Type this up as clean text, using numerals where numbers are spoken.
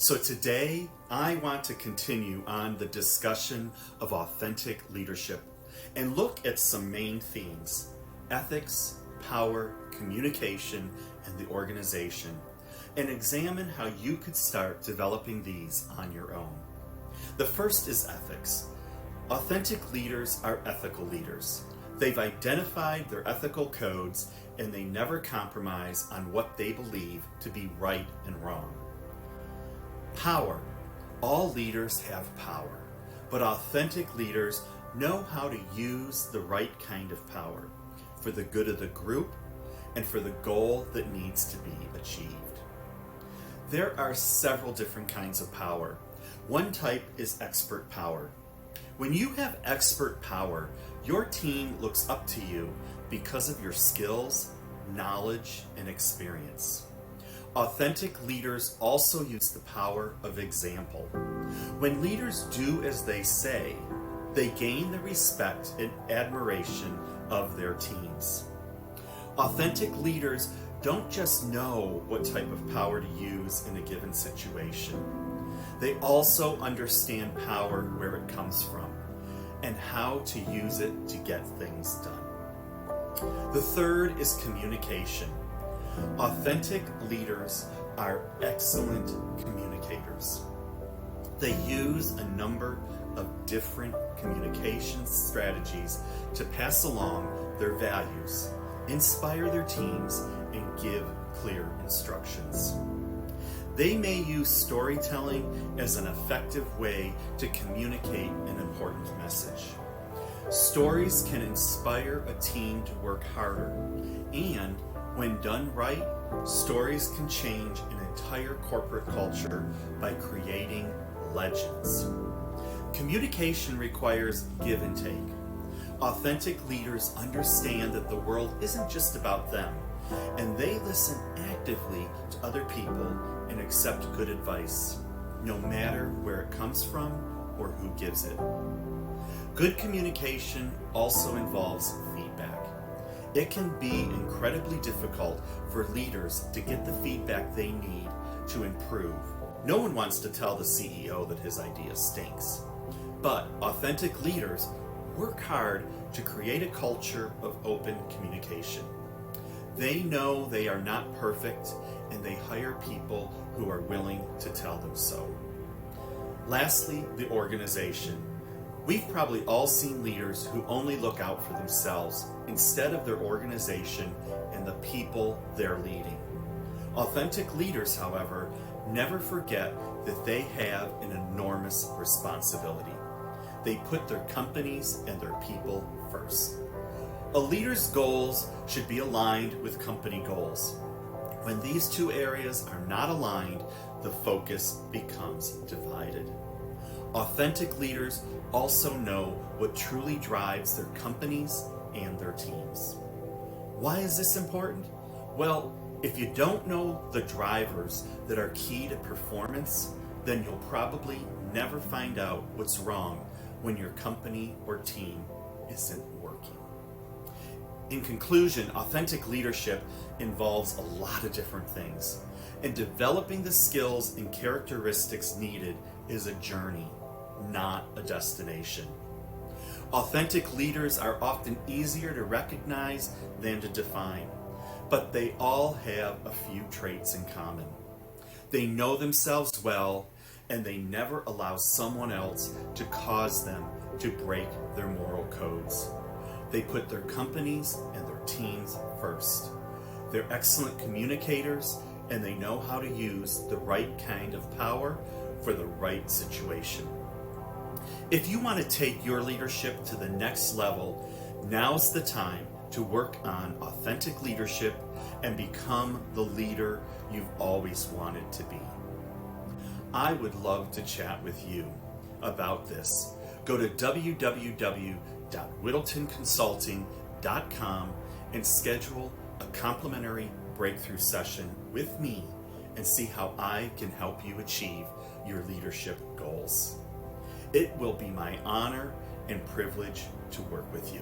So today, I want to continue on the discussion of authentic leadership and look at some main themes: ethics, power, communication, and the organization, and examine how you could start developing these on your own. The first is ethics. Authentic leaders are ethical leaders. They've identified their ethical codes and they never compromise on what they believe to be right and wrong. Power. All leaders have power, but authentic leaders know how to use the right kind of power for the good of the group and for the goal that needs to be achieved. There are several different kinds of power. One type is expert power. When you have expert power, your team looks up to you because of your skills, knowledge, and experience. Authentic leaders also use the power of example. When leaders do as they say, they gain the respect and admiration of their teams. Authentic leaders don't just know what type of power to use in a given situation. They also understand power, where it comes from, and how to use it to get things done. The third is communication. Authentic leaders are excellent communicators. They use a number of different communication strategies to pass along their values, inspire their teams, and give clear instructions. They may use storytelling as an effective way to communicate an important message. Stories can inspire a team to work harder, and when done right, stories can change an entire corporate culture by creating legends. Communication requires give and take. Authentic leaders understand that the world isn't just about them, and they listen actively to other people and accept good advice, no matter where it comes from or who gives it. Good communication also involves feedback. It can be incredibly difficult for leaders to get the feedback they need to improve. No one wants to tell the CEO that his idea stinks, but authentic leaders work hard to create a culture of open communication. They know they are not perfect, and they hire people who are willing to tell them so. Lastly, the organization. We've probably all seen leaders who only look out for themselves instead of their organization and the people they're leading. Authentic leaders, however, never forget that they have an enormous responsibility. They put their companies and their people first. A leader's goals should be aligned with company goals. When these two areas are not aligned, the focus becomes divided. Authentic leaders also know what truly drives their companies and their teams. Why is this important? Well, if you don't know the drivers that are key to performance, then you'll probably never find out what's wrong when your company or team isn't working. In conclusion, authentic leadership involves a lot of different things, and developing the skills and characteristics needed is a journey, not a destination. Authentic leaders are often easier to recognize than to define, but they all have a few traits in common. They know themselves well, and they never allow someone else to cause them to break their moral codes. They put their companies and their teams first. They're excellent communicators, and they know how to use the right kind of power for the right situation. If you want to take your leadership to the next level, now's the time to work on authentic leadership and become the leader you've always wanted to be. I would love to chat with you about this. Go to www.whittletonconsulting.com and schedule a complimentary breakthrough session with me and see how I can help you achieve your leadership goals. It will be my honor and privilege to work with you.